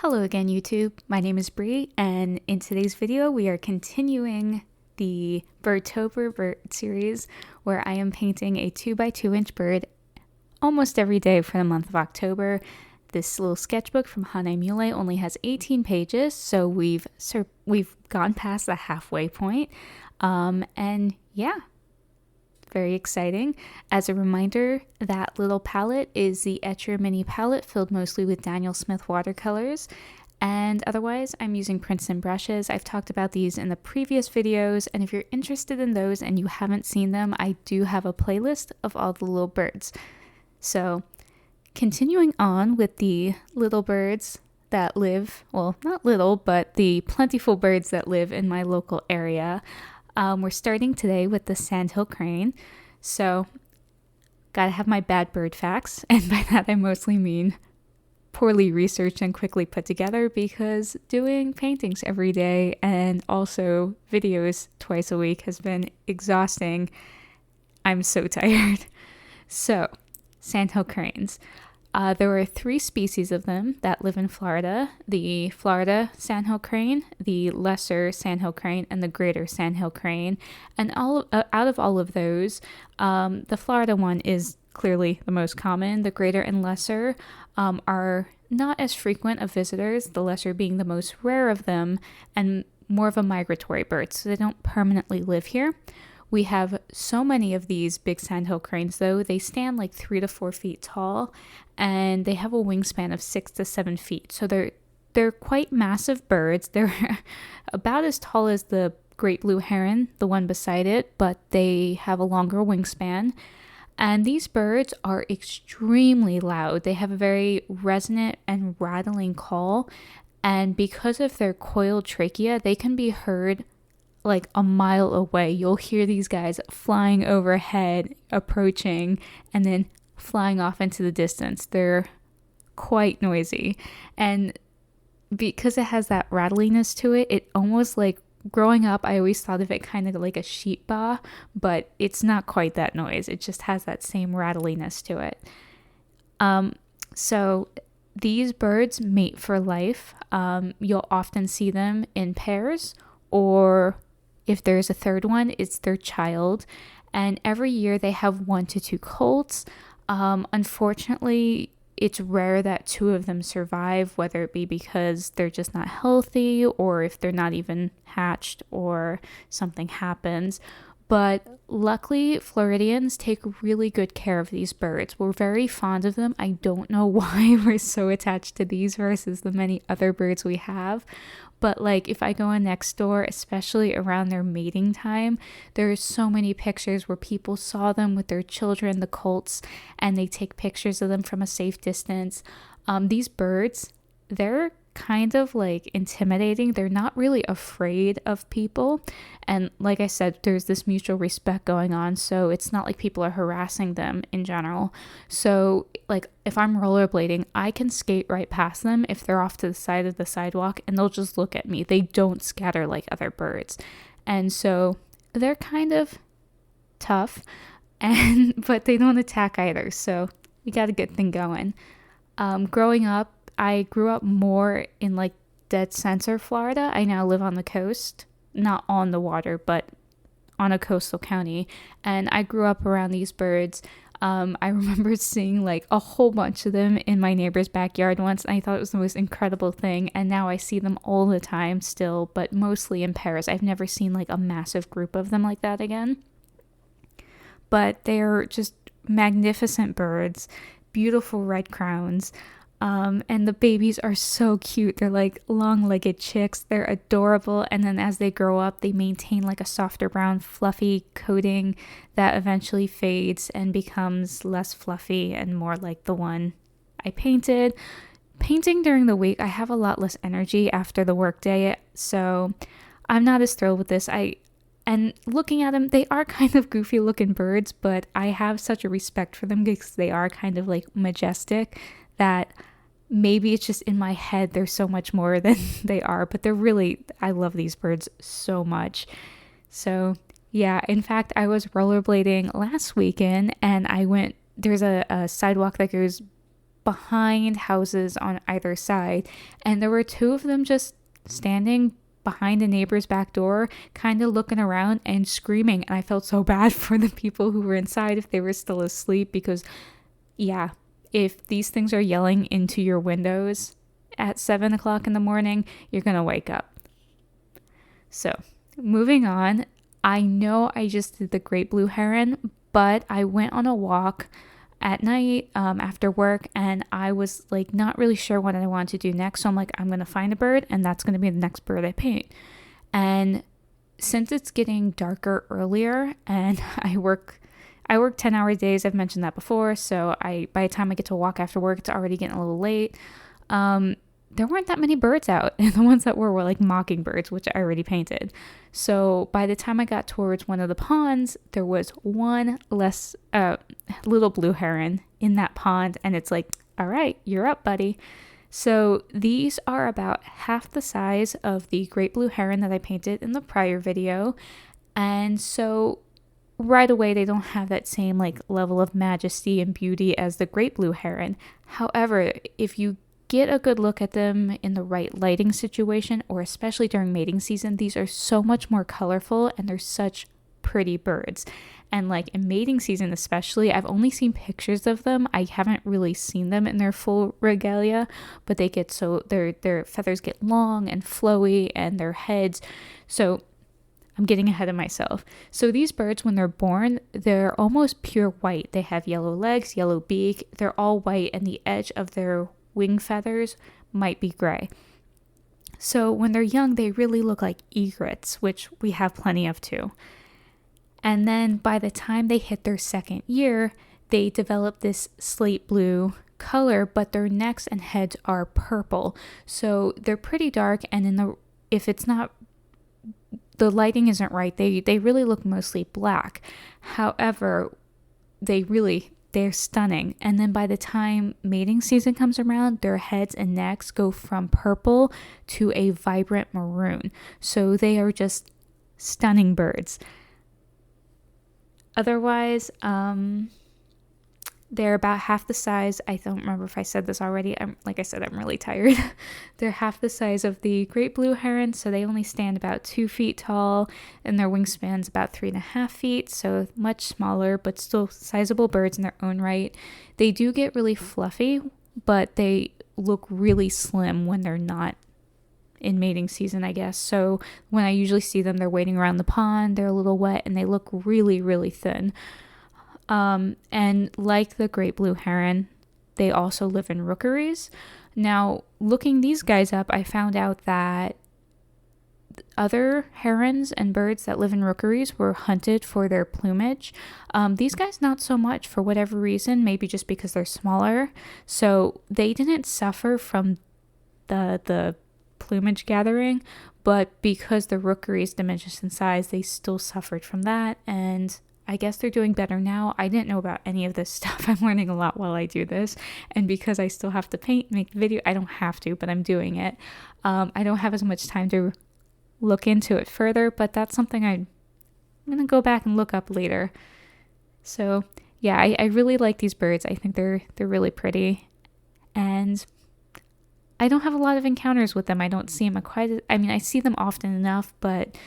Hello again, YouTube. My name is Bree, and in today's video, we are continuing the Birdtober bird series, where I am painting a 2x2-inch bird almost every day for the month of October. This little sketchbook from Hahnemühle only has 18 pages, so we've gone past the halfway point, and yeah. Very exciting. As a reminder, that little palette is the Etchr mini palette filled mostly with Daniel Smith watercolors. And otherwise, I'm using Princeton brushes. I've talked about these in the previous videos, and if you're interested in those and you haven't seen them, I do have a playlist of all the little birds. So, continuing on with the little birds that live, well, not little, but the plentiful birds that live in my local area. We're starting today with the Sandhill Crane, so gotta have my bad bird facts, and by that I mostly mean poorly researched and quickly put together because doing paintings every day and also videos twice a week has been exhausting. I'm so tired. So, Sandhill Cranes. There are 3 species of them that live in Florida: the Florida Sandhill Crane, the lesser Sandhill Crane, and the greater Sandhill Crane. And out of all of those, the Florida one is clearly the most common. The greater and lesser are not as frequent of visitors, the lesser being the most rare of them and more of a migratory bird, so they don't permanently live here. We have so many of these big Sandhill cranes, though. They stand like 3 to 4 feet tall, and they have a wingspan of 6 to 7 feet. So they're quite massive birds. They're about as tall as the Great Blue Heron, the one beside it, but they have a longer wingspan. And these birds are extremely loud. They have a very resonant and rattling call, and because of their coiled trachea, they can be heard like a mile away. You'll hear these guys flying overhead, approaching, and then flying off into the distance. They're quite noisy. And because it has that rattliness to it, it almost like, growing up, I always thought of it kind of like a sheep baa, but it's not quite that noise. It just has that same rattliness to it. So these birds mate for life. You'll often see them in pairs, or if there's a third one, it's their child. And every year they have 1 to 2 colts. Unfortunately, it's rare that 2 of them survive, whether it be because they're just not healthy or if they're not even hatched or something happens. But luckily, Floridians take really good care of these birds. We're very fond of them. I don't know why we're so attached to these versus the many other birds we have. But like if I go in next door, especially around their mating time, there's so many pictures where people saw them with their children, the colts, and they take pictures of them from a safe distance. These birds, they're kind of like intimidating. They're not really afraid of people, and like I said, there's this mutual respect going on, so it's not like people are harassing them in general. So like if I'm rollerblading, I can skate right past them if they're off to the side of the sidewalk, and they'll just look at me. They don't scatter like other birds, and so they're kind of tough, and but they don't attack either, so we got a good thing going. Growing up, I grew up more in like dead center Florida. I now live on the coast, not on the water, but on a coastal county. And I grew up around these birds. I remember seeing like a whole bunch of them in my neighbor's backyard once, and I thought it was the most incredible thing. And now I see them all the time still, but mostly in pairs. I've never seen like a massive group of them like that again. But they're just magnificent birds, beautiful red crowns. And the babies are so cute. They're like long-legged chicks. They're adorable. And then as they grow up, they maintain like a softer brown fluffy coating that eventually fades and becomes less fluffy and more like the one I painted. Painting during the week, I have a lot less energy after the workday, so I'm not as thrilled with this. And looking at them, they are kind of goofy looking birds, but I have such a respect for them because they are kind of like majestic that maybe it's just in my head they're so much more than they are, but they're really, I love these birds so much. So yeah, in fact, I was rollerblading last weekend, and there's a sidewalk that goes behind houses on either side. And there were two of them just standing behind a neighbor's back door, kind of looking around and screaming. And I felt so bad for the people who were inside if they were still asleep, because yeah, if these things are yelling into your windows at 7 o'clock in the morning, you're going to wake up. So moving on, I know I just did the great blue heron, but I went on a walk at night after work, and I was like not really sure what I wanted to do next. So I'm like, I'm going to find a bird, and that's going to be the next bird I paint. And since it's getting darker earlier, and I work 10-hour days, I've mentioned that before, so by the time I get to walk after work, it's already getting a little late. There weren't that many birds out, and the ones that were like mockingbirds, which I already painted. So by the time I got towards one of the ponds, there was one less little blue heron in that pond, and it's like, all right, you're up, buddy. So these are about half the size of the great blue heron that I painted in the prior video, and so right away they don't have that same like level of majesty and beauty as the great blue heron. However, if you get a good look at them in the right lighting situation, or especially during mating season, these are so much more colorful and they're such pretty birds. And like in mating season especially, I've only seen pictures of them. I haven't really seen them in their full regalia, but they get so their feathers get long and flowy, and their heads. So I'm getting ahead of myself. So these birds, when they're born, they're almost pure white. They have yellow legs, yellow beak. They're all white, and the edge of their wing feathers might be gray. So when they're young, they really look like egrets, which we have plenty of too. And then by the time they hit their second year, they develop this slate blue color, but their necks and heads are purple. So they're pretty dark, and if it's not, the lighting isn't right, they really look mostly black. However, they're stunning. And then by the time mating season comes around, their heads and necks go from purple to a vibrant maroon. So they are just stunning birds. Otherwise, they're about half the size. I don't remember if I said this already. Like I said, I'm really tired. They're half the size of the great blue heron, so they only stand about 2 feet tall, and their wingspan's about 3.5 feet, so much smaller, but still sizable birds in their own right. They do get really fluffy, but they look really slim when they're not in mating season, I guess. So when I usually see them, they're wading around the pond, they're a little wet, and they look really, really thin. And like the great blue heron, they also live in rookeries. Now, looking these guys up, I found out that other herons and birds that live in rookeries were hunted for their plumage. These guys, not so much, for whatever reason, maybe just because they're smaller. So they didn't suffer from the plumage gathering, but because the rookeries diminished in size, they still suffered from that, and I guess they're doing better now. I didn't know about any of this stuff. I'm learning a lot while I do this. And because I still have to make the video, I don't have to, but I'm doing it. I don't have as much time to look into it further, but that's something I'm going to go back and look up later. So yeah, I really like these birds. I think they're really pretty. And I don't have a lot of encounters with them. I don't see them I see them often enough, but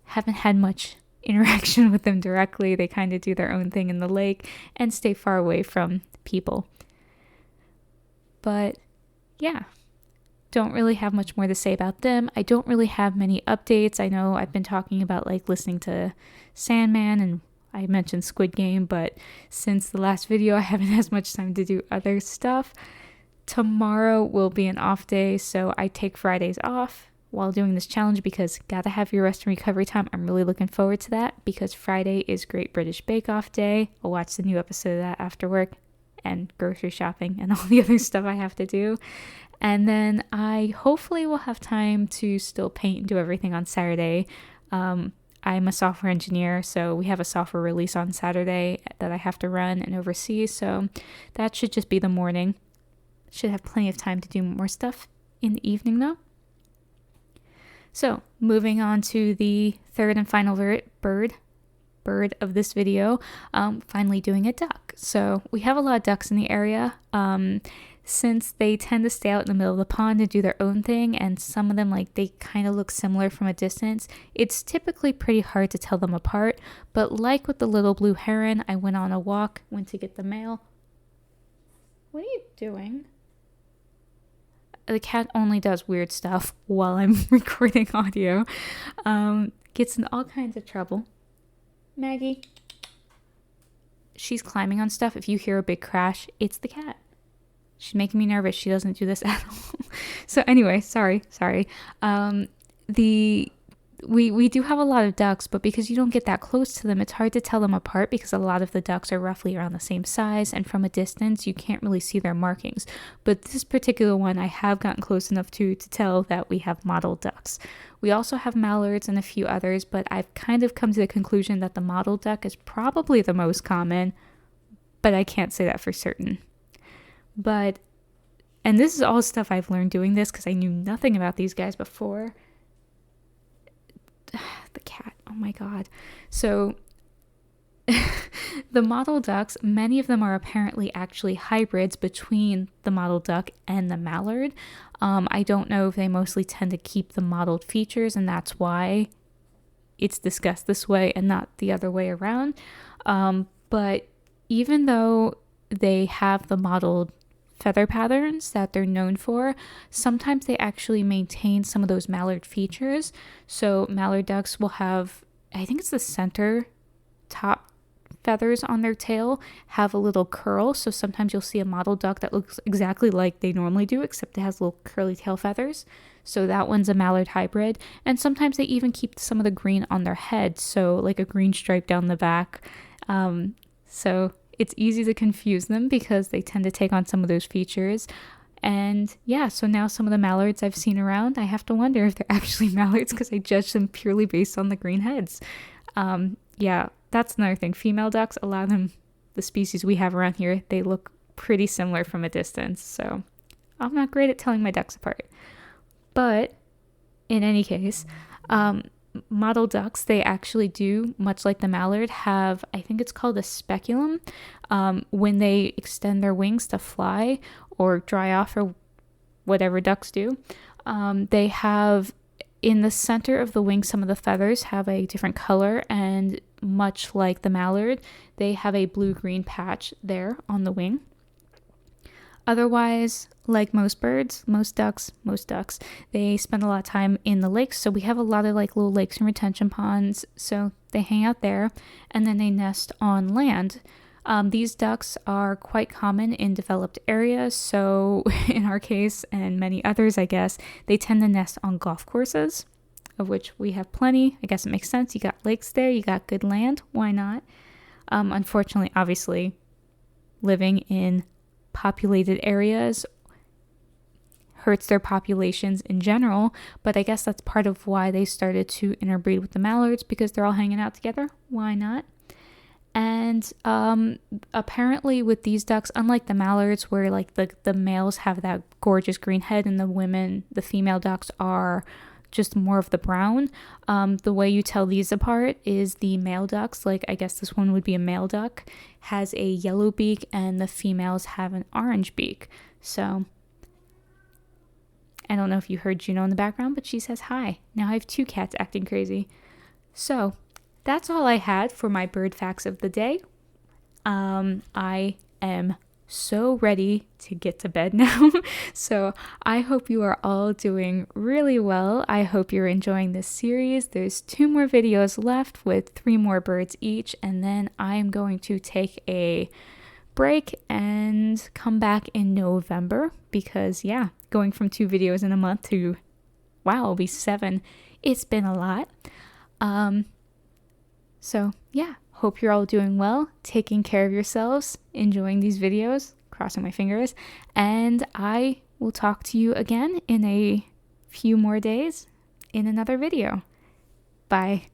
haven't had much interaction with them directly. They kind of do their own thing in the lake and stay far away from people. But yeah, don't really have much more to say about them. I don't really have many updates. I know I've been talking about like listening to Sandman, and I mentioned Squid Game, but since the last video I haven't had as much time to do other stuff. Tomorrow will be an off day, so I take Fridays off while doing this challenge because gotta have your rest and recovery time. I'm really looking forward to that because Friday is Great British Bake Off Day. I'll watch the new episode of that after work and grocery shopping and all the other stuff I have to do. And then I hopefully will have time to still paint and do everything on Saturday. I'm a software engineer, so we have a software release on Saturday that I have to run and oversee, so that should just be the morning. Should have plenty of time to do more stuff in the evening though. So, moving on to the third and final bird, bird of this video, finally doing a duck. So we have a lot of ducks in the area. Since they tend to stay out in the middle of the pond and do their own thing, and some of them, like, they kind of look similar from a distance, it's typically pretty hard to tell them apart. But like with the Little Blue Heron, I went on a walk, went to get the mail. What are you doing? The cat only does weird stuff while I'm recording audio. Gets in all kinds of trouble. Maggie. She's climbing on stuff. If you hear a big crash, it's the cat. She's making me nervous. She doesn't do this at all. So anyway, sorry. We do have a lot of ducks, but because you don't get that close to them, it's hard to tell them apart because a lot of the ducks are roughly around the same size, and from a distance, you can't really see their markings. But this particular one, I have gotten close enough to tell that we have mottled ducks. We also have mallards and a few others, but I've kind of come to the conclusion that the mottled duck is probably the most common, but I can't say that for certain. And this is all stuff I've learned doing this because I knew nothing about these guys before. The cat, oh my god. So the mottled ducks, many of them are apparently actually hybrids between the mottled duck and the mallard. I don't know if they mostly tend to keep the mottled features, and that's why it's discussed this way and not the other way around. But even though they have the mottled feather patterns that they're known for, sometimes they actually maintain some of those mallard features. So mallard ducks will have, I think it's the center top feathers on their tail have a little curl. So sometimes you'll see a mottled duck that looks exactly like they normally do, except it has little curly tail feathers. So that one's a mallard hybrid. And sometimes they even keep some of the green on their head, so like a green stripe down the back. So it's easy to confuse them because they tend to take on some of those features. And yeah, so now some of the mallards I've seen around, I have to wonder if they're actually mallards because I judge them purely based on the green heads. Yeah, that's another thing. Female ducks, a lot of them, the species we have around here, they look pretty similar from a distance. So I'm not great at telling my ducks apart. But in any case, mottled ducks, they actually do, much like the mallard, have, I think it's called a speculum. When they extend their wings to fly or dry off or whatever ducks do, they have in the center of the wing, some of the feathers have a different color, and much like the mallard, they have a blue-green patch there on the wing. Otherwise, like most birds, most ducks, they spend a lot of time in the lakes. So we have a lot of like little lakes and retention ponds. So they hang out there and then they nest on land. These ducks are quite common in developed areas. So in our case and many others, I guess, they tend to nest on golf courses, of which we have plenty. I guess it makes sense. You got lakes there, you got good land. Why not? Unfortunately, obviously, living in populated areas hurts their populations in general, but I guess that's part of why they started to interbreed with the mallards, because they're all hanging out together. Why not? And apparently with these ducks, unlike the mallards where like the males have that gorgeous green head and the female ducks are just more of the brown, the way you tell these apart is the male ducks, like I guess this one would be a male duck, has a yellow beak and the females have an orange beak. So I don't know if you heard Juno in the background, but she says hi. Now I have two cats acting crazy. So that's all I had for my bird facts of the day. I am so ready to get to bed now. So I hope you are all doing really well. I hope you're enjoying this series. There's 2 more videos left with 3 more birds each, and then I'm going to take a break and come back in November because yeah, going from 2 videos in a month to wow, it'll be 7. It's been a lot. So yeah, hope you're all doing well, taking care of yourselves, enjoying these videos, crossing my fingers, and I will talk to you again in a few more days in another video. Bye.